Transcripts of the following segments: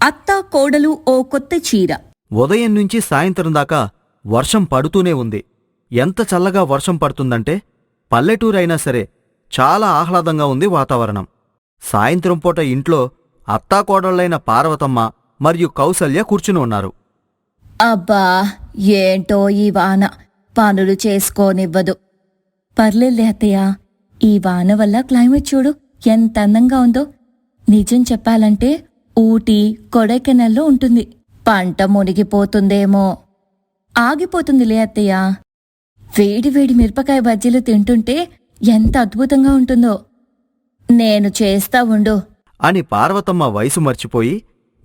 అత్తా కోడలు ఓ కొత్త చీర. ఉదయం నుంచి సాయంత్రం దాకా వర్షం పడుతూనే ఉంది. ఎంత చల్లగా వర్షం పడుతుందంటే పల్లెటూరైనా సరే చాలా ఆహ్లాదంగా ఉంది వాతావరణం. సాయంత్రం పూట ఇంట్లో అత్తాకోడళ్లైన పార్వతమ్మ మరియు కౌసల్య కూర్చుని ఉన్నారు. అబ్బా, ఏంటో ఈ వాన పనులు చేసుకోనివ్వదు. పర్లేదులే అత్తయ్య, ఈ వాన వల్ల క్లైమేట్ చూడు ఎంత అందంగా ఉందో. నిజం చెప్పాలంటే ఊటీ, కొడైకెనాల్లో ఉంటుంది. పంట మునిగిపోతుందేమో. ఆగిపోతుందిలే అత్తయ్య. వేడి వేడి మిరపకాయ బజ్జీలు తింటుంటే ఎంత అద్భుతంగా ఉంటుందో. నేను చేస్తా ఉండు అని పార్వతమ్మ వయసు మర్చిపోయి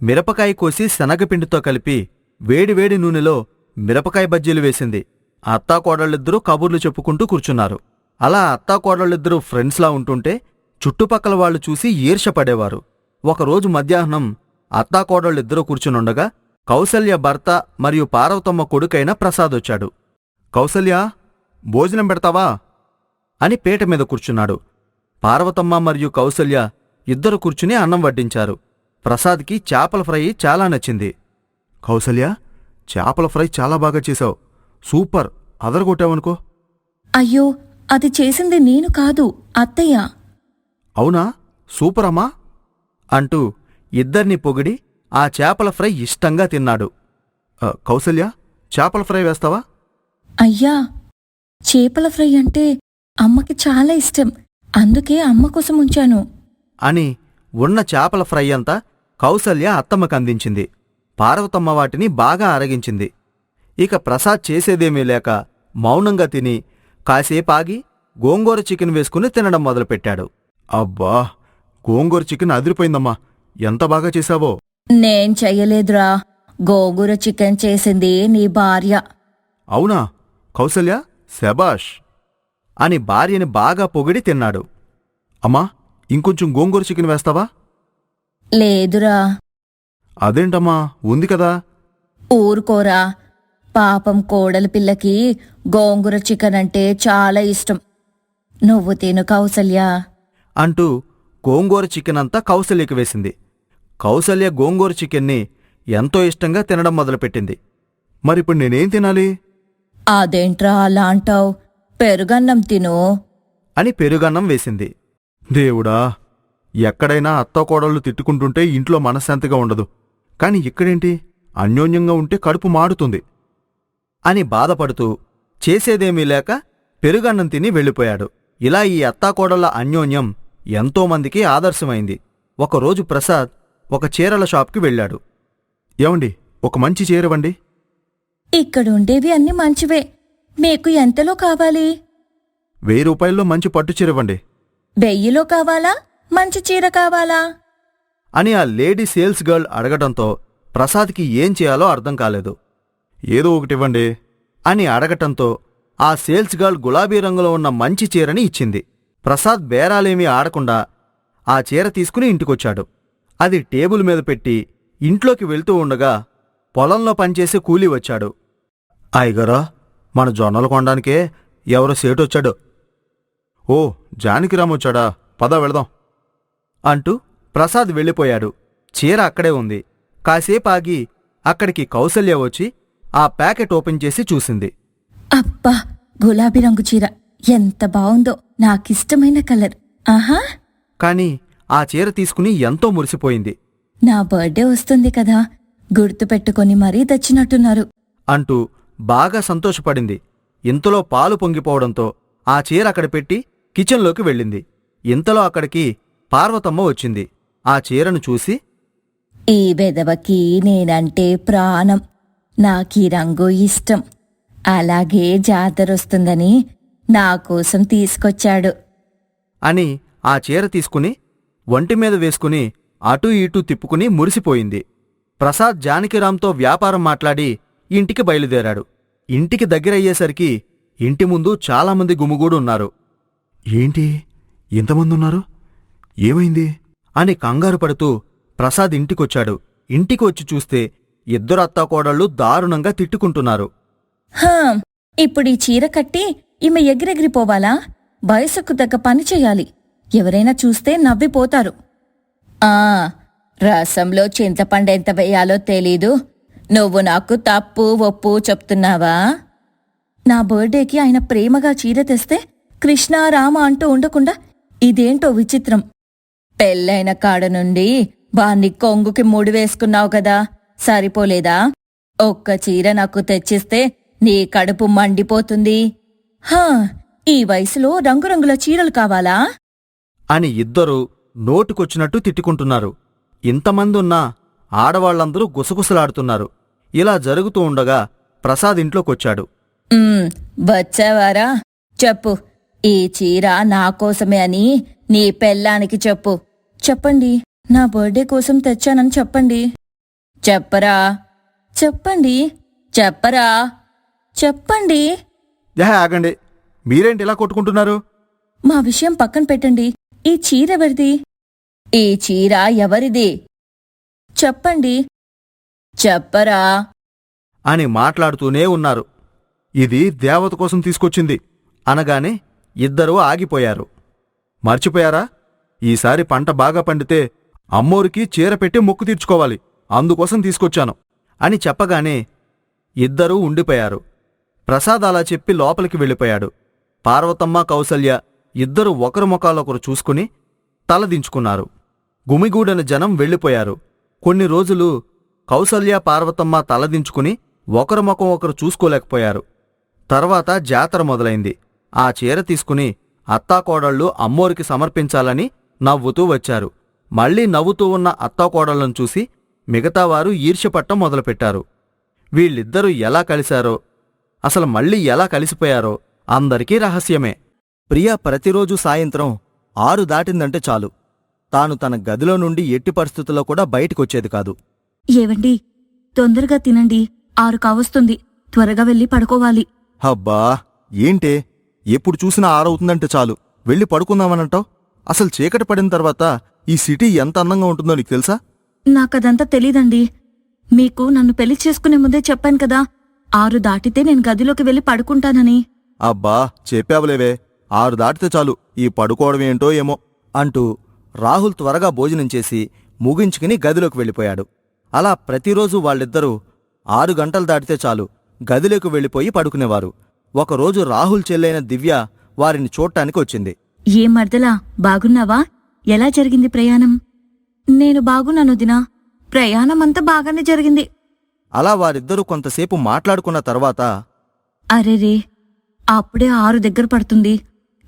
మిరపకాయ కోసి శనగపిండితో కలిపి వేడివేడి నూనెలో మిరపకాయ బజ్జీలు వేసింది. అత్తాకోడళ్ళిద్దరూ కబుర్లు చెప్పుకుంటూ కూర్చున్నారు. అలా అత్తాకోడళ్ళిద్దరూ ఫ్రెండ్స్లా ఉంటుంటే చుట్టుపక్కల వాళ్లు చూసి ఈర్ష్యపడేవారు. ఒకరోజు మధ్యాహ్నం అత్తాకోడళ్ళిద్దరూ కూర్చునుండగా కౌసల్య భర్త మరియు పార్వతమ్మ కొడుకైన ప్రసాదొచ్చాడు. కౌసల్య, భోజనం పెడతావా అని పీట మీద కూర్చున్నాడు. పార్వతమ్మ మరియు కౌసల్య ఇద్దరు కూర్చుని అన్నం వడ్డించారు. ప్రసాద్కి చేపల ఫ్రై చాలా నచ్చింది. కౌసల్య, చేపల ఫ్రై చాలా బాగా చేశావు, సూపర్, అదరగొట్టావనుకో. అయ్యో, అది చేసింది నేను కాదు, అత్తయ్య. అవునా, సూపర్ అమ్మా అంటూ ఇద్దర్ని పొగిడి ఆ చేపల ఫ్రై ఇష్టంగా తిన్నాడు. కౌసల్య, చేపల ఫ్రై వేస్తావా? అయ్యా, చేపల ఫ్రై అంటే అమ్మకి చాలా ఇష్టం, అందుకే అమ్మ కోసం ఉంచాను అని ఉన్న చేపల ఫ్రై అంతా కౌసల్య అత్తమ్మకందించింది. పార్వతమ్మ వాటిని బాగా అరగించింది. ఇక ప్రసాద్ చేసేదేమీ లేక మౌనంగా తిని కాసేపాగి గోంగూర చికెన్ వేసుకుని తినడం మొదలుపెట్టాడు. అబ్బా, గోంగూర చికెన్ అదిరిపోయిందమ్మా, ఎంత బాగా చేశావో. నేం చెయ్యలేదురా, గోంగూర చికెన్ చేసింది నీ భార్య. అవునా కౌసల్య, శబాష్ అని భార్యని బాగా పొగిడి తిన్నాడు. అమ్మా, ఇంకొంచెం గోంగూర చికెన్ వేస్తావా? లేదురా. అదేంటమ్మా, ఉంది కదా. ఊరుకోరా, పాపం కోడలి పిల్లకి గోంగూర చికెన్ అంటే చాలా ఇష్టం. నువ్వు తిను కౌసల్య అంటూ గోంగూర చికెన్ అంతా కౌసల్యకి వేసింది. కౌసల్య గోంగూర చికెన్ని ఎంతో ఇష్టంగా తినడం మొదలుపెట్టింది. మరిప్పుడు నేనేం తినాలి? అదేంట్రా అలా అంటావ్, పెరుగన్నం తిను అని పెరుగన్నం వేసింది. దేవుడా, ఎక్కడైనా అత్తకోడళ్ళు తిట్టుకుంటుంటే ఇంట్లో మనశ్శాంతిగా ఉండదు, కాని ఇక్కడేంటి అన్యోన్యంగా ఉంటే కడుపు మాడుతుంది అని బాధపడుతూ చేసేదేమీ లేక పెరుగన్నం తిని వెళ్ళిపోయాడు. ఇలా ఈ అత్తాకోడళ్ల అన్యోన్యం ఎంతోమందికి ఆదర్శమైంది. ఒకరోజు ప్రసాద్ ఒక చీరల షాప్కి వెళ్ళాడు. ఏమండి, ఒక మంచి చీరవండి. ఇక్కడుండేవి అన్ని మంచివే, మీకు ఎంతలో కావాలి? 1000 రూపాయల్లో మంచి పట్టు చీరవండి. 1000లో కావాలా, మంచి చీర కావాలా అని ఆ లేడీ సేల్స్ గర్ల్ అడగటంతో ప్రసాద్కి ఏం చేయాలో అర్థం కాలేదు. ఏదో ఒకటివ్వండి అని అడగటంతో ఆ సేల్స్ గర్ల్ గులాబీ రంగులో ఉన్న మంచి చీరని ఇచ్చింది. ప్రసాద్ బేరాలేమీ ఆడకుండా ఆ చీర తీసుకుని ఇంటికొచ్చాడు. అది టేబుల్ మీద పెట్టి ఇంట్లోకి వెళ్తూ ఉండగా పొలంలో పనిచేసే కూలీ వచ్చాడు. అయ్యగారా, మన జొన్నలు కొనడానికే ఎవరో సేటొచ్చాడు. ఓ, జానకిరామొచ్చాడా, పద వెళదాం అంటూ ప్రసాద్ వెళ్ళిపోయాడు. చీర అక్కడే ఉంది. కాసేపాగి అక్కడికి కౌసల్య వచ్చి ఆ ప్యాకెట్ ఓపెన్ చేసి చూసింది. అబ్బా, గులాబీ రంగు చీర ఎంత బావుందో, నాకిష్టమైన కలర్. ఆహా! కాని ఆ చీర తీసుకుని ఎంతో మురిసిపోయింది. నా బర్త్డే వస్తుంది కదా, గుర్తుపెట్టుకొని మరీ తెచ్చినట్టున్నారు అంటూ బాగా సంతోషపడింది. ఇంతలో పాలు పొంగిపోవడంతో ఆ చీర అక్కడ పెట్టి కిచెన్లోకి వెళ్ళింది. ఇంతలో అక్కడికి పార్వతమ్మ వచ్చింది. ఆ చీరను చూసి, ఈ వెదవకి నేనంటే ప్రాణం, నాకీ రంగు ఇష్టం, అలాగే జాతరొస్తుందని నాకోసం తీసుకొచ్చాడు అని ఆ చీర తీసుకుని ఒంటిమీద వేసుకుని అటూ ఇటూ తిప్పుకుని మురిసిపోయింది. ప్రసాద్ జానకిరాంతో వ్యాపారం మాట్లాడి ఇంటికి బయలుదేరాడు. ఇంటికి దగ్గరయ్యేసరికి ఇంటి ముందు చాలామంది గుమిగూడు ఉన్నారు. ఏంటి, ఇంతమందున్నారు, ఏమైంది అని కంగారు పడుతూ ప్రసాద్ ఇంటికొచ్చాడు. ఇంటికి వచ్చి చూస్తే ఇద్దరు అత్తాకోడళ్ళు దారుణంగా తిట్టుకుంటున్నారు. ఇప్పుడీ చీర కట్టి ఈమె ఎగిరెగిరిపోవాలా? వయసుకు తగ్గ పని చెయ్యాలి, ఎవరైనా చూస్తే నవ్విపోతారు. రసంలో చింతపండు ఎంత వేయాలో తెలీదు. నువ్వు నాకు తప్పు ఒప్పు చెప్తున్నావా? నా బర్త్డేకి ఆయన ప్రేమగా చీర తెస్తే కృష్ణ రామ అంటూ ఉండకుండా ఇదేంటో విచిత్రం. పెళ్ళైన కాడ నుండి వాణ్ణి కొంగుకి ముడి వేసుకున్నావు కదా, సరిపోలేదా? ఒక్క చీర నాకు తెచ్చిస్తే నీ కడుపు మండిపోతుంది. హా, ఈ వయసులో రంగురంగుల చీరలు కావాలా? అని ఇద్దరూ నోటుకొచ్చినట్టు తిట్టుకుంటున్నారు. ఇంతమందున్నా ఆడవాళ్లందరూ గుసగుసలాడుతున్నారు. ఇలా జరుగుతూ ఉండగా ప్రసాద్ ఇంట్లోకొచ్చాడు. వచ్చావారా? చెప్పు, ఈ చీర నా కోసమే అని నీ పెళ్ళానికి చెప్పు. చెప్పండి, నా బర్త్డే కోసం తెచ్చానని చెప్పండి. చెప్పరా? చెప్పండి. చెప్పరా? చెప్పండి. ఆగండి, మీరేంటి ఇలా కొట్టుకుంటున్నారు? మా విషయం పక్కన పెట్టండి. ఈ చీర ఎవరిది? ఈ చీర ఎవరిది? చెప్పండి. చెప్పరా? అని మాట్లాడుతూనే ఉన్నారు. ఇది దేవత కోసం తీసుకొచ్చింది అనగానే ఇద్దరూ ఆగిపోయారు. మర్చిపోయారా? ఈసారి పంట బాగా పండితే అమ్మోరికి చీర పెట్టి మొక్కు తీర్చుకోవాలి, అందుకోసం తీసుకొచ్చాను అని చెప్పగానే ఇద్దరూ ఉండిపోయారు. ప్రసాద్ అలా చెప్పి లోపలికి వెళ్ళిపోయాడు. పార్వతమ్మ, కౌసల్య ఇద్దరూ ఒకరి ముఖాలొకరు చూసుకుని తలదించుకున్నారు. గుమిగూడన జనం వెళ్ళిపోయారు. కొన్ని రోజులు కౌసల్య, పార్వతమ్మ తలదించుకుని ఒకరి ముఖం ఒకరు చూసుకోలేకపోయారు. తర్వాత జాతర మొదలైంది. ఆ చీర తీసుకుని అత్తాకోడళ్ళు అమ్మోరికి సమర్పించాలని నవ్వుతూ వచ్చారు. మళ్లీ నవ్వుతూ ఉన్న అత్తాకోడళ్లను చూసి మిగతావారు ఈర్ష్యపట్టం మొదలుపెట్టారు. వీళ్ళిద్దరూ ఎలా కలిశారో, అసలు మళ్లీ ఎలా కలిసిపోయారో అందరికీ రహస్యమే. ప్రియ ప్రతిరోజు సాయంత్రం 6 దాటిందంటే చాలు, తాను తన గదిలో నుండి ఎట్టి పరిస్థితుల్లో కూడా బయటికొచ్చేది కాదు. ఏవండి, తొందరగా తినండి, 6 కావస్తుంది. త్వరగా వెళ్ళి పడుకోవాలి. హబ్బా, ఏంటే ఎప్పుడు చూసినా 6 అవుతుందంటే చాలు వెళ్ళి పడుకుందామనంటావు? అసలు చీకటి పడిన తర్వాత ఈ సిటీ ఎంత అందంగా ఉంటుందో నీకు తెలుసా? నాకదంతా తెలీదండి. మీకు నన్ను పెళ్లి చేసుకునే ముందే చెప్పాను కదా, 6 దాటితే నేను గదిలోకి వెళ్ళి పడుకుంటానని. అబ్బా, చెప్పావులేవే, 6 దాటితే చాలు ఈ పడుకోవడం ఏంటో ఏమో అంటూ రాహుల్ త్వరగా భోజనం చేసి ముగించుకుని గదిలోకి వెళ్ళిపోయాడు. అలా ప్రతిరోజు వాళ్ళిద్దరూ 6 గంటలు దాటితే చాలు గదిలోకి వెళ్ళిపోయి పడుకునేవారు. ఒకరోజు రాహుల్ చెల్లైన దివ్య వారిని చూడ్టానికి వచ్చింది. ఏం మర్దలా, బాగున్నావా? ఎలా జరిగింది ప్రయాణం? నేను బాగున్నాను దినా, ప్రయాణమంతా బాగానే జరిగింది. అలా వారిద్దరూ కొంతసేపు మాట్లాడుకున్న తర్వాత, అరెరే, అప్పుడే 6 దగ్గర పడుతుంది.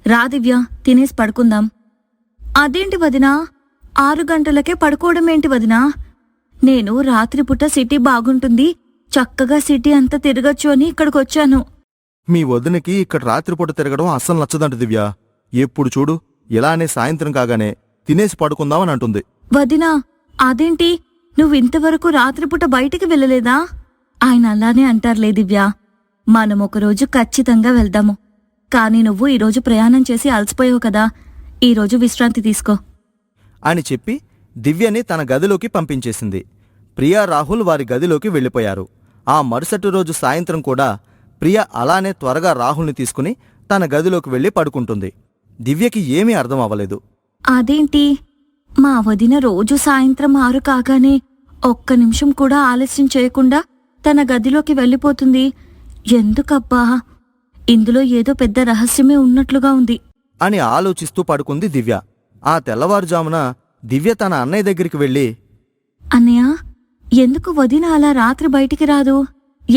రా దివ్య, తినేసి పడుకుందాం. అదేంటి వదినా, 6 గంటలకే పడుకోవడమేంటి వదినా? నేను రాత్రిపూట సిటీ బాగుంటుంది, చక్కగా సిటీ అంతా తిరగచ్చు అని ఇక్కడికొచ్చాను. మీ వదినకి ఇక్కడ రాత్రిపూట తిరగడం అస్సలు నచ్చదంట దివ్య. ఎప్పుడు చూడు ఇలానే సాయంత్రం కాగానే తినేసి పడుకుందామని అంటుంది. వదినా, అదేంటి, నువ్వింతవరకు రాత్రిపూట బయటికి వెళ్ళలేదా? ఆయన అలానే అంటారులే దివ్య. మనం ఒకరోజు ఖచ్చితంగా వెళ్దాము. కాని నువ్వు ఈరోజు ప్రయాణం చేసి అలసిపోయావు కదా, ఈరోజు విశ్రాంతి తీసుకో అని చెప్పి దివ్యని తన గదిలోకి పంపించేసింది. ప్రియా, రాహుల్ వారి గదిలోకి వెళ్ళిపోయారు. ఆ మరుసటి రోజు సాయంత్రం కూడా ప్రియ అలానే త్వరగా రాహుల్ని తీసుకుని తన గదిలోకి వెళ్ళి పడుకుంటుంది. దివ్యకి ఏమీ అర్థం అవ్వలేదు. అదేంటి, మా వదిన రోజు సాయంత్రం 6 కాగానే ఒక్క నిమిషం కూడా ఆలస్యం చేయకుండా తన గదిలోకి వెళ్ళిపోతుంది. ఎందుకబ్బా? ఇందులో ఏదో పెద్ద రహస్యమే ఉన్నట్లుగా ఉంది అని ఆలోచిస్తూ పడుకుంది దివ్య. ఆ తెల్లవారుజామున దివ్య తన అన్నయ్య దగ్గరికి వెళ్ళి, అన్నయ్య, ఎందుకు వదిన అలా రాత్రి బయటికి రాదు?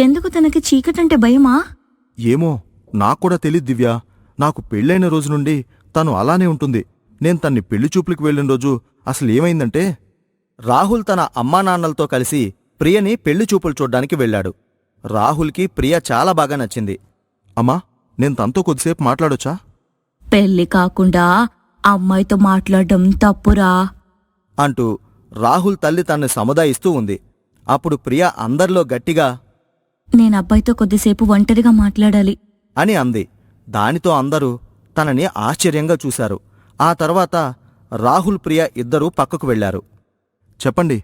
ఎందుకు తనకి చీకటంటే భయమా? ఏమో, నాక్కూడా తెలీదు దివ్య. నాకు పెళ్ళైన రోజు నుండి తను అలానే ఉంటుంది. నేను తన్ని పెళ్లి చూపులకు వెళ్ళిన రోజు అసలు ఏమైందంటే, రాహుల్ తన అమ్మానాన్నలతో కలిసి ప్రియని పెళ్లి చూపులు చూడ్డానికి వెళ్ళాడు. రాహుల్కి ప్రియ చాలా బాగా నచ్చింది. అమ్మా, నేను తనతో కొద్దిసేపు మాట్లాడొచ్చా? పెళ్లి కాకుండా అమ్మాయితో మాట్లాడడం తప్పురా అంటూ రాహుల్ తల్లి తన్ని సముదాయిస్తూ ఉంది. అప్పుడు ప్రియ అందరిలో గట్టిగా, నేనబ్బాయితో కొద్దిసేపు ఒంటరిగా మాట్లాడాలి అని అంది. దానితో అందరూ తనని ఆశ్చర్యంగా చూశారు. ఆ తర్వాత రాహుల్, ప్రియ ఇద్దరూ పక్కకు వెళ్లారు. చెప్పండి,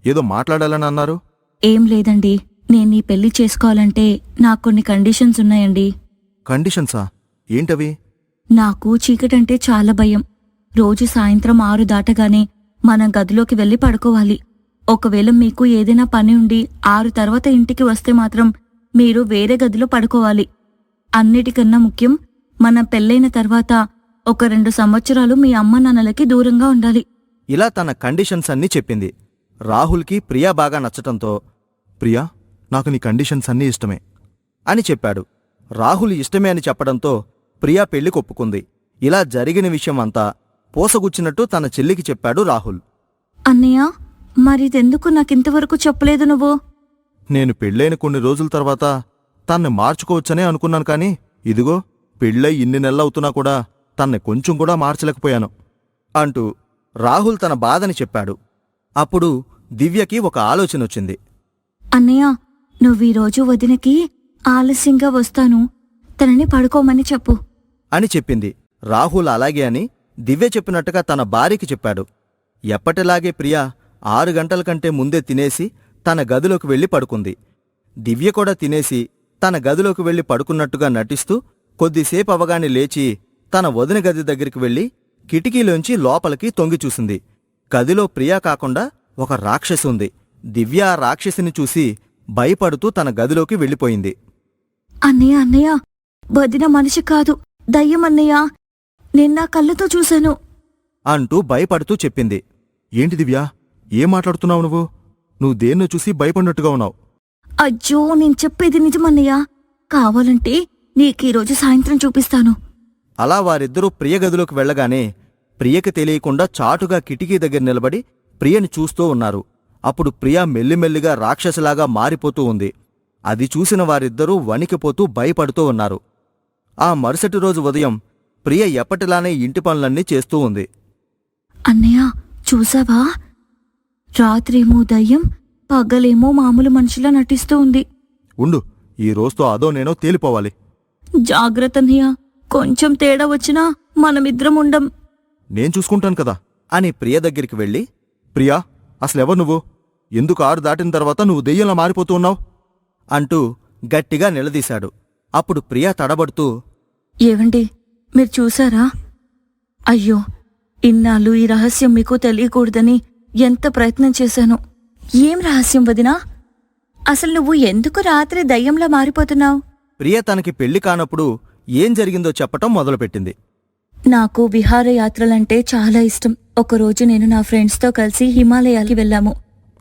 ఏదో మాట్లాడాలని అన్నారు. ఏం లేదండి, నేనీ పెళ్లి చేసుకోవాలంటే నాకు కొన్ని కండిషన్స్ ఉన్నాయండి. కండిషన్సా? ఏంటవి? నాకు చీకటంటే చాలా భయం. రోజు సాయంత్రం 6 దాటగానే మనం గదిలోకి వెళ్లి పడుకోవాలి. ఒకవేళ మీకు ఏదైనా పని ఉండి 6 తర్వాత ఇంటికి వస్తే మాత్రం మీరు వేరే గదిలో పడుకోవాలి. అన్నిటికన్నా ముఖ్యం, మన పెళ్లైన తర్వాత ఒక 2 సంవత్సరాలు మీ అమ్మ నాన్నలకి దూరంగా ఉండాలి. ఇలా తన కండిషన్స్ అన్నీ చెప్పింది. రాహుల్కి ప్రియా బాగా నచ్చటంతో, ప్రియా, నాకు నీ కండిషన్స్ అన్నీ ఇష్టమే అని చెప్పాడు. రాహుల్ ఇష్టమే అని చెప్పడంతో ప్రియా పెళ్లికి ఒప్పుకుంది. ఇలా జరిగిన విషయం అంతా పోసగుచ్చినట్టు తన చెల్లికి చెప్పాడు రాహుల్. అన్నయ్య, మరిదెందుకు నాకింతవరకు చెప్పలేదు నువ్వు? నేను పెళ్ళైన కొన్ని రోజుల తర్వాత తన్ని మార్చుకోవచ్చనే అనుకున్నాను, కానీ ఇదిగో పెళ్ళై ఇన్ని నెలలవుతున్నా కూడా తన్ని కొంచెం కూడా మార్చలేకపోయాను అంటూ రాహుల్ తన బాధని చెప్పాడు. అప్పుడు దివ్యకి ఒక ఆలోచనొచ్చింది. అన్నయ్య, నువ్వీరోజు వదినకి ఆలస్యంగా వస్తాను, తనని పడుకోమని చెప్పు అని చెప్పింది. రాహుల్ అలాగే అని దివ్య చెప్పినట్టుగా తన భార్యకి చెప్పాడు. ఎప్పటిలాగే ప్రియా 6 గంటల కంటే ముందే తినేసి తన గదిలోకి వెళ్లి పడుకుంది. దివ్య కూడా తినేసి తన గదిలోకి వెళ్లి పడుకున్నట్టుగా నటిస్తూ కొద్దిసేపు అవగానే లేచి తన వదిన గది దగ్గరికి వెళ్లి కిటికీలోంచి లోపలికి తొంగిచూసింది. గదిలో ప్రియా కాకుండా ఒక రాక్షసి ఉంది. దివ్య ఆ రాక్షసిని చూసి భయపడుతూ తన గదిలోకి వెళ్ళిపోయింది. అన్నయ్య, అన్నయ్య, వదిన మనిషి కాదు, దయ్యం అన్నయ్య, నిన్న కళ్ళతో చూశాను అంటూ భయపడుతూ చెప్పింది. ఏంటి దివ్యా, ఏం మాట్లాడుతున్నావు నువ్వు? నువ్వు దేన్నో చూసి భయపడినట్టుగా ఉన్నావు. అజ్జో, నేను చెప్పేది నిజమన్నయ్య. కావాలంటే నీకీరోజు సాయంత్రం చూపిస్తాను. అలా వారిద్దరూ ప్రియ గదిలోకి వెళ్లగానే ప్రియకి తెలియకుండా చాటుగా కిటికీ దగ్గర నిలబడి ప్రియని చూస్తూ ఉన్నారు. అప్పుడు ప్రియ మెల్లిమెల్లిగా రాక్షసిలాగా మారిపోతూ ఉంది. అది చూసిన వారిద్దరూ వణికిపోతూ భయపడుతూ ఉన్నారు. ఆ మరుసటి రోజు ఉదయం ప్రియ ఎప్పటిలానే ఇంటి పనులన్నీ చేస్తూ ఉంది. అన్నయ్య, చూసావా? రాత్రేమో దయ్యం, పగలేమో మామూలు మనిషిలా నటిస్తూ ఉంది. ఉండు, ఈ రోజుతో అదో నేనో తేలిపోవాలి. జాగ్రత్త అన్నయ్య, కొంచెం తేడా వచ్చినా మనమిద్దరం ఉండం. నేను చూసుకుంటాను కదా అని ప్రియ దగ్గరికి వెళ్ళి, ప్రియా, అసలెవరు నువ్వు? ఎందుకు 6 దాటిన తర్వాత నువ్వు దెయ్యంలా మారిపోతూ ఉన్నావు అంటూ గట్టిగా నిలదీశాడు. అప్పుడు ప్రియా తడబడుతూ, ఏవండి, మీరు చూసారా? అయ్యో, ఇన్నాళ్ళు ఈ రహస్యం మీకు తెలియకూడదని ఎంత ప్రయత్నం చేశాను. ఏం రహస్యం వదినా? అసలు నువ్వు ఎందుకు రాత్రి దయ్యంలా మారిపోతున్నావు? ప్రియ తనకి పెళ్లి కానప్పుడు ఏం జరిగిందో చెప్పటం మొదలుపెట్టింది. నాకు విహారయాత్రలంటే చాలా ఇష్టం. ఒకరోజు నేను నా ఫ్రెండ్స్తో కలిసి హిమాలయాలకి వెళ్ళాము.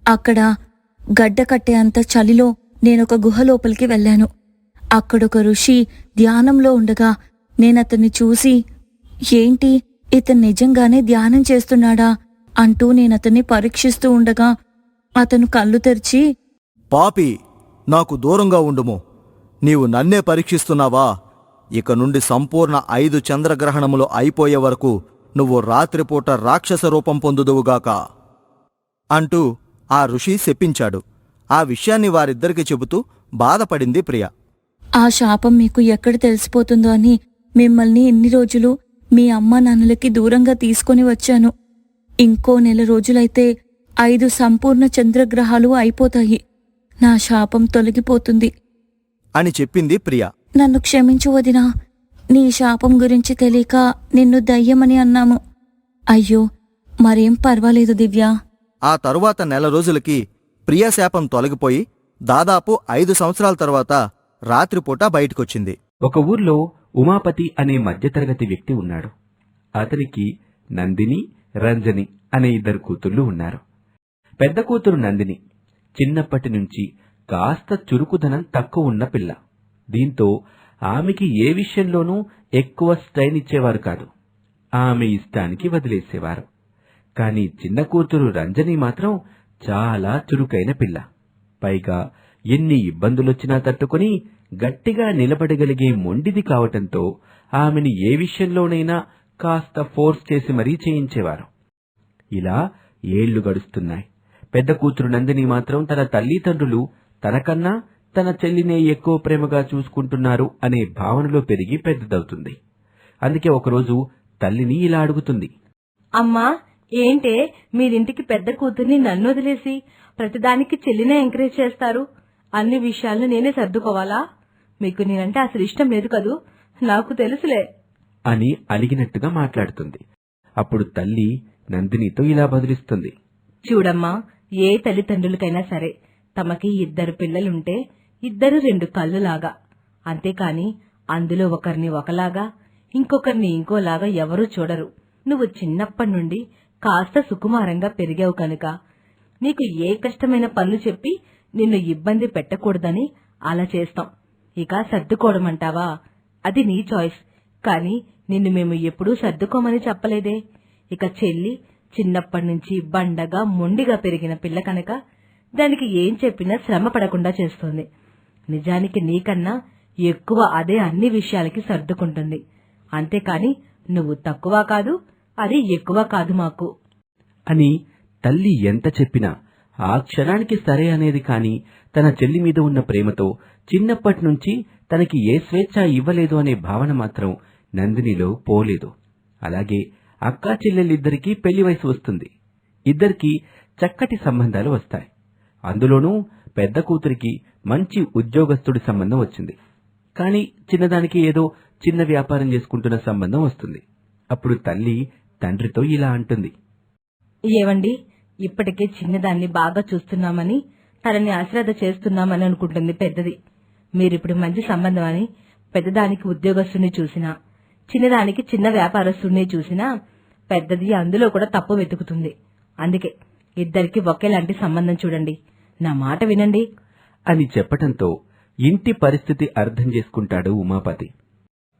అక్కడ గడ్డ కట్టే అంత చలిలో నేనొక గుహ లోపలికి వెళ్ళాను. అక్కడొక ఋషి ధ్యానంలో ఉండగా నేనతన్ని చూసి, ఏంటి, ఇతను నిజంగానే ధ్యానం చేస్తున్నాడా అంటూ నేనతన్ని పరీక్షిస్తూ ఉండగా అతను కళ్ళు తెరిచి, పాపి, నాకు దూరంగా ఉండుము. నీవు నన్నే పరీక్షిస్తున్నావా? ఇక నుండి సంపూర్ణ 5 చంద్రగ్రహణములు అయిపోయే వరకు నువ్వు రాత్రిపూట రాక్షస రూపం పొందుదువుగాక అంటూ ఆ ఋషి శపించాడు. ఆ విషయాన్ని వారిద్దరికి చెబుతూ బాధపడింది ప్రియ. ఆ శాపం మీకు ఎక్కడ తెలిసిపోతుందో అని మిమ్మల్ని ఇన్ని రోజులు మీ అమ్మా నాన్నలకి దూరంగా తీసుకొని వచ్చాను. ఇంకో నెల రోజులైతే 5 సంపూర్ణ చంద్రగ్రహాలు అయిపోతాయి. నా శాపం తొలగిపోతుంది అని చెప్పింది ప్రియ. నన్ను క్షమించు వదినా, నీ శాపం గురించి తెలియక నిన్ను దయ్యమని అన్నాము. అయ్యో, మరేం పర్వాలేదు దివ్యా. ఆ తరువాత నెల రోజులకి ప్రియ శాపం తొలగిపోయి దాదాపు 5 సంవత్సరాల తర్వాత రాత్రిపూట బయటకొచ్చింది. ఒక ఊర్లో ఉమాపతి అనే మధ్యతరగతి వ్యక్తి ఉన్నాడు. అతనికి నందిని, రంజని అనే 2 కూతుళ్లు ఉన్నారు. పెద్ద కూతురు నందిని చిన్నప్పటి నుంచి కాస్త చురుకుదనం తక్కువ ఉన్న పిల్ల. దీంతో ఆమెకి ఏ విషయంలోనూ ఎక్కువ స్ట్రెయిన్ ఇచ్చేవారు కాదు. ఆమె ఇష్టానికి వదిలేసేవారు. కాని చిన్న కూతురు రంజని మాత్రం చాలా చురుకైన పిల్ల. పైగా ఎన్ని ఇబ్బందులొచ్చినా తట్టుకుని గట్టిగా నిలబడగలిగే మొండిది కావటంతో ఆమెని ఏ విషయంలోనైనా కాస్త ఫోర్స్ చేసి మరీ చేయించేవారు. ఇలా ఏళ్లు గడుస్తున్నాయి. పెద్ద కూతురు నందిని మాత్రం తన తల్లిదండ్రులు తనకన్నా తన చెల్లినే ఎక్కువ ప్రేమగా చూసుకుంటున్నారు అనే భావనలో పెరిగి పెద్దదవుతుంది. అందుకే ఒకరోజు తల్లిని ఇలా అడుగుతుంది. అమ్మా, ఏంటే మీరింటికి పెద్ద కూతుర్ని నన్ను వదిలేసి ప్రతిదానికి చెల్లినే ఎంకరేజ్ చేస్తారు? అన్ని విషయాలను నేనే సర్దుకోవాలా? మీకు నేనంటే అసలు ఇష్టం లేదు కదూ, నాకు తెలుసులే అని అలిగినట్టుగా మాట్లాడుతుంది. అప్పుడు తల్లి నందినితో ఇలా బదులిస్తుంది. చూడమ్మా, ఏ తల్లిదండ్రులకైనా సరే తమకి 2 పిల్లలుంటే 2 2 కళ్ళులాగా, అంతేకాని అందులో ఒకరిని ఒకలాగా ఇంకొకరిని ఇంకోలాగా ఎవరూ చూడరు. నువ్వు చిన్నప్పటి నుండి కాస్త సుకుమారంగా పెరిగావు కనుక నీకు ఏ కష్టమైన పనులు చెప్పి నిన్ను ఇబ్బంది పెట్టకూడదని అలా చేస్తాం. ఇక సర్దుకోవడమంటావా, అది నీ చాయిస్. కాని నిన్ను మేము ఎప్పుడూ సర్దుకోమని చెప్పలేదే. ఇక చెల్లి చిన్నప్పటి నుంచి బండగా మొండిగా పెరిగిన పిల్ల కనుక దానికి ఏం చెప్పినా శ్రమ పడకుండా చేస్తుంది. నిజానికి నీకన్నా ఎక్కువ అదే అన్ని విషయాలకి సర్దుకుంటుంది. అంతేకాని నువ్వు తక్కువ కాదు, అది ఎక్కువ కాదు మాకు అని తల్లి ఎంత చెప్పినా ఆ క్షణానికి సరే అనేది కాని తన చెల్లి మీద ఉన్న ప్రేమతో చిన్నప్పటి నుంచి తనకి ఏ స్వేచ్ఛ ఇవ్వలేదు అనే భావన మాత్రం నందినిలో పోలేదు. అలాగే అక్కా చెల్లెలిద్దరికీ పెళ్లి వయసు వస్తుంది. ఇద్దరికీ చక్కటి సంబంధాలు వస్తాయి. అందులోనూ పెద్ద కూతురికి మంచి ఉద్యోగస్తుడి సంబంధం వచ్చింది. కాని చిన్నదానికి ఏదో చిన్న వ్యాపారం చేసుకుంటున్న సంబంధం వస్తుంది. అప్పుడు తల్లి తండ్రితో ఇలా అంటుంది. ఏవండి, ఇప్పటికే చిన్నదాన్ని బాగా చూస్తున్నామని తనని ఆశ్రద్ధ చేస్తున్నామని అనుకుంటుంది పెద్దది. మీరిప్పుడు మంచి సంబంధం అని పెద్దదానికి ఉద్యోగస్తుని చూసినా, చిన్నదానికి చిన్న వ్యాపారస్తుడిని చూసినా పెద్దది అందులో కూడా తప్పు వెతుకుతుంది. అందుకే ఇద్దరికి ఒకేలాంటి సంబంధం చూడండి, నా మాట వినండి అని చెప్పటంతో ఇంటి పరిస్థితి అర్థం చేసుకుంటాడు ఉమాపతి.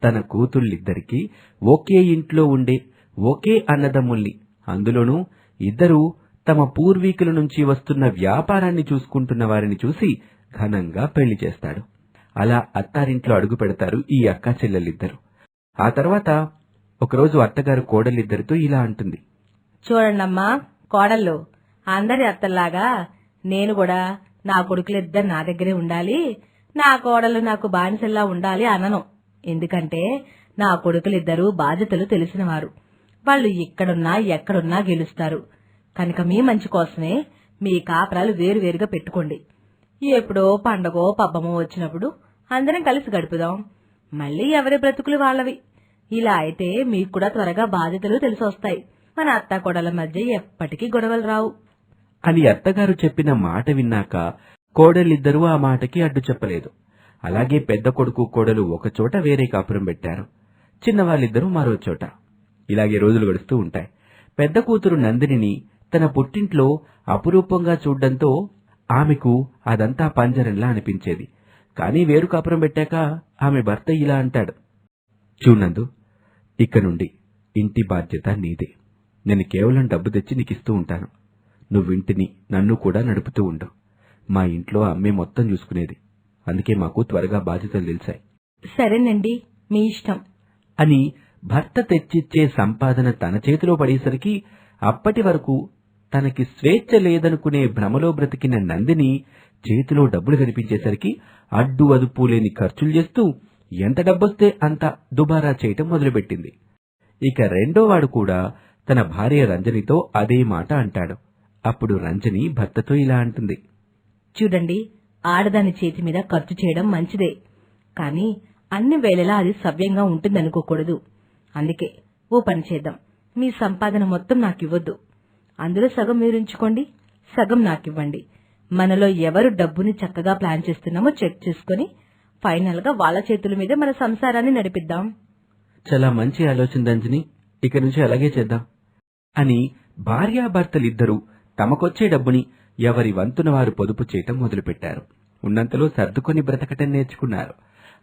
తన కూతుళ్ళిద్దరికీ ఒకే ఇంట్లో ఉండే ఒకే అన్నదమ్ముల్ని, అందులోనూ ఇద్దరూ తమ పూర్వీకుల నుంచి వస్తున్న వ్యాపారాన్ని చూసుకుంటున్న వారిని చూసి ఘనంగా పెళ్లి చేస్తాడు. అలా అత్తారింట్లో అడుగు పెడతారు ఈ అక్కా చెల్లెలిద్దరూ. ఆ తర్వాత ఒకరోజు అత్తగారు కోడలిద్దరితో ఇలా అంటుంది. చూడండమ్మా కోడళ్ళు, అందరి అత్తల్లాగా నేను కూడా నా కొడుకులిద్దరు నా దగ్గరే ఉండాలి, నా కోడలు నాకు బానిసల్లా ఉండాలి అనను. ఎందుకంటే నా కొడుకులిద్దరూ బాధ్యతలు తెలిసినవారు. వాళ్ళు ఇక్కడున్నా ఎక్కడున్నా గెలుస్తారు. కనుక మీ మంచి కోసమే మీ కాపురాలు వేరువేరుగా పెట్టుకోండి. ఎప్పుడో పండగో పబ్బమో వచ్చినప్పుడు అందరం కలిసి గడుపుదాం. మళ్ళీ ఎవరి బ్రతుకులు వాళ్ళవి. ఇలా అయితే మీకు కూడా త్వరగా బాధ్యతలు తెలిసొస్తాయి. మన అత్త కోడల మధ్య ఎప్పటికీ గొడవలు రావు అని అత్తగారు చెప్పిన మాట విన్నాక కోడలిద్దరూ ఆ మాటకి అడ్డు చెప్పలేదు. అలాగే పెద్ద కొడుకు కోడలు ఒకచోట వేరే కాపురం పెట్టారు. చిన్నవాళ్ళిద్దరూ మరో చోట. ఇలాగే రోజులు గడుస్తూ ఉంటాయి. పెద్ద కూతురు నందినిని తన పుట్టింట్లో అపురూపంగా చూడ్డంతో ఆమెకు అదంతా పంజరంలా అనిపించేది. కాని వేరు కాపురం పెట్టాక ఆమె భర్త ఇలా అంటాడు. చూనందు, ఇక నుండి ఇంటి బాధ్యత నీదే. నేను కేవలం డబ్బు తెచ్చి నీకిస్తూ ఉంటాను. నువ్వింటిని నన్ను కూడా నడుపుతూ ఉండు. మా ఇంట్లో అమ్మే మొత్తం చూసుకునేది. అందుకే మాకు త్వరగా బాధ్యతలు తెలిసాయి. సరేనండి, మీ ఇష్టం అని భర్త తెచ్చిచ్చే సంపాదన తన చేతిలో పడేసరికి అప్పటి వరకు తనకి స్వేచ్ఛ లేదనుకునే భ్రమలో బ్రతికిన నందిని చేతిలో డబ్బులు కనిపించేసరికి అడ్డు అదుపు లేని ఖర్చులు చేస్తూ ఎంత డబ్బొస్తే అంత దుబారా చేయటం మొదలుపెట్టింది. ఇక రెండోవాడు కూడా తన భార్య రంజనితో అదే మాట అంటాడు. అప్పుడు రంజని భర్తతో ఇలా అంటుంది. చూడండి, ఆడదాని చేతి మీద ఖర్చు చేయడం మంచిదే, కానీ అన్ని వేళలా అది సవ్యంగా ఉంటుందనుకోకూడదు. అందుకే ఓ పని చేద్దాం. మీ సంపాదన మొత్తం నాకివ్వద్దు. అందులో సగం మీరుంచుకోండి, సగం నాకివ్వండి. మనలో ఎవరు డబ్బుని చక్కగా ప్లాన్ చేస్తున్నామో చెక్ చేసుకుని ఫైనల్ గా వాళ్ళ చేతుల మీద మన సంసారాన్ని నడిపిద్దాం. చాలా మంచి ఆలోచన రంజని, ఇక నుంచి అలాగే చేద్దాం అని భార్యాభర్తలిద్దరూ తమకొచ్చే డబ్బుని ఎవరి వంతున వారు పొదుపు చేయటం మొదలుపెట్టారు. ఉన్నంతలో సర్దుకొని బ్రతకటం నేర్చుకున్నారు.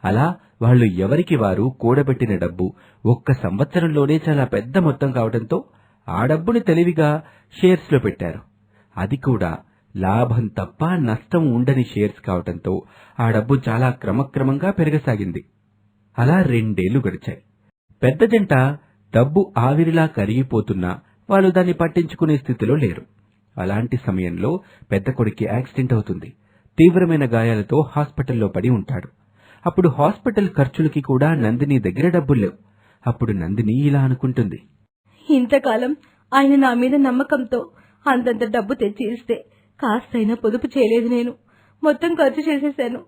అలా వాళ్లు ఎవరికి వారు కూడబెట్టిన డబ్బు 1 సంవత్సరంలోనే చాలా పెద్ద మొత్తం కావడంతో ఆ డబ్బుని తెలివిగా షేర్స్ లో పెట్టారు. అది కూడా లాభం తప్ప నష్టం ఉండని షేర్స్ కావడంతో ఆ డబ్బు చాలా క్రమక్రమంగా పెరగసాగింది. అలా 2 ఏళ్లు గడిచాయి. పెద్ద జంట డబ్బు ఆవిరిలా కరిగిపోతున్నా వాళ్ళు దాన్ని పట్టించుకునే స్థితిలో లేరు. అలాంటి సమయంలో పెద్ద కొడుకు యాక్సిడెంట్ అవుతుంది. తీవ్రమైన గాయాలతో హాస్పిటల్లో పడి ఉంటాడు. అప్పుడు హాస్పిటల్ ఖర్చులకి కూడా నందిని దగ్గర డబ్బుల్లేవు. అప్పుడు నందిని ఇలా అనుకుంటుంది. ఇంతకాలం ఆయన నా మీద నమ్మకంతో అంతంత డబ్బు తెచ్చి ఇస్తే కాస్తైనా పొదుపు చేయలేదు. నేను మొత్తం ఖర్చు చేసేశాను.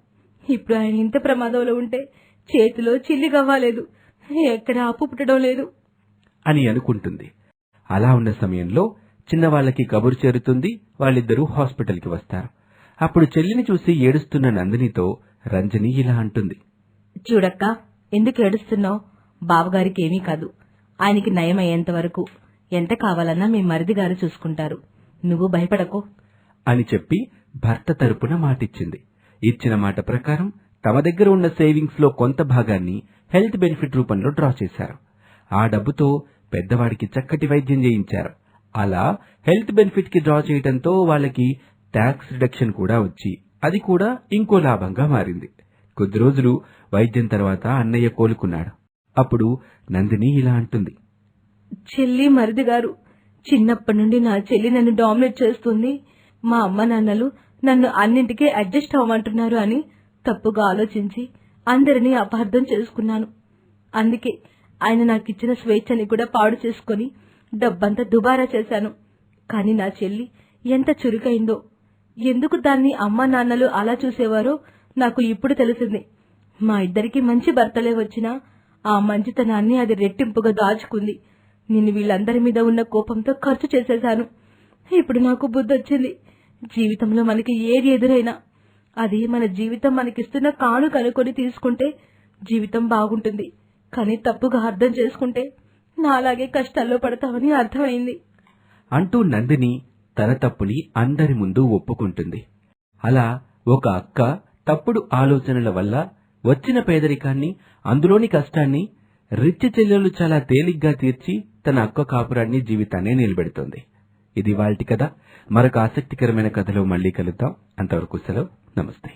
ఇప్పుడు ఆయన ఇంత ప్రమాదంలో ఉంటే చేతిలో చిల్లి గవ్వాలేదు, ఎక్కడ అప్పు పుట్టడం లేదు అని అనుకుంటుంది. అలా ఉన్న సమయంలో చిన్నవాళ్లకి కబురు చేరుతుంది. వాళ్ళిద్దరూ హాస్పిటల్కి వస్తారు. అప్పుడు చెల్లిని చూసి ఏడుస్తున్న నందినితో రంజని ఇలా అంటుంది. చూడక్క, ఎందుకు ఏడుస్తున్నావు? బావగారికి ఏమీ కాదు. ఆయనకి నయం అయ్యేంత వరకు ఎంత కావాలన్నా మీ మరిది గారు చూసుకుంటారు. నువ్వు భయపడకు అని చెప్పి భర్త తరపున మాటిచ్చింది. ఇచ్చిన మాట ప్రకారం తమ దగ్గర ఉన్న సేవింగ్స్ లో కొంత భాగాన్ని హెల్త్ బెనిఫిట్ రూపంలో డ్రా చేశారు. ఆ డబ్బుతో పెద్దవాడికి చక్కటి వైద్యం చేయించారు. అలా హెల్త్ బెనిఫిట్ కి డ్రా చేయడంతో వాళ్ళకి ట్యాక్స్ రిడక్షన్ కూడా వచ్చి అది కూడా ఇంకో లాభంగా మారింది. కొద్ది రోజులు వైద్యం తర్వాత అన్నయ్య కోలుకున్నాడు. అప్పుడు నందిని ఇలా అంటుంది. చెల్లి మరిది గారు, చిన్నప్పటి నుండి నా చెల్లి నన్ను డామినేట్ చేస్తుంది. మా అమ్మ నాన్నలు నన్ను అన్నింటికీ అడ్జస్ట్ అవ్వమంటున్నారు అని తప్పుగా ఆలోచించి అందరినీ అపార్థం చేసుకున్నాను. అందుకే ఆయన నాకిచ్చిన స్వేచ్ఛని కూడా పాడు చేసుకుని డబ్బంతా దుబారా చేశాను. కాని నా చెల్లి ఎంత చురుకైందో, ఎందుకు దాన్ని అమ్మ నాన్నలు అలా చూసేవారో నాకు ఇప్పుడు తెలిసింది. మా ఇద్దరికి మంచి భర్తలే వచ్చినా ఆ మంచితనాన్ని అది రెట్టింపుగా దాచుకుంది. నేను వీళ్ళందరి మీద ఉన్న కోపంతో ఖర్చు చేసేశాను. ఇప్పుడు నాకు బుద్ధొచ్చింది. జీవితంలో మనకి ఏది ఎదురైనా అది మన జీవితం మనకిస్తున్న కానుక అనుకొని తీసుకుంటే జీవితం బాగుంటుంది. కానీ తప్పుగా అర్థం చేసుకుంటే నాలాగే కష్టాల్లో పడతామని అర్థమైంది అంటూ నందిని తన తప్పుని అందరి ముందు ఒప్పుకుంటుంది. అలా ఒక అక్క తప్పుడు ఆలోచనల వల్ల వచ్చిన పేదరికాన్ని, అందులోని కష్టాన్ని రిచ్చి చెల్లెలు చాలా తేలిగ్గా తీర్చి తన అక్క కాపురాన్ని, జీవితాన్ని నిలబెడుతోంది. ఇది వాల్టి కథ. మరొక ఆసక్తికరమైన కథలో మళ్లీ కలుద్దాం. అంతవరకు సెలవు. నమస్తే.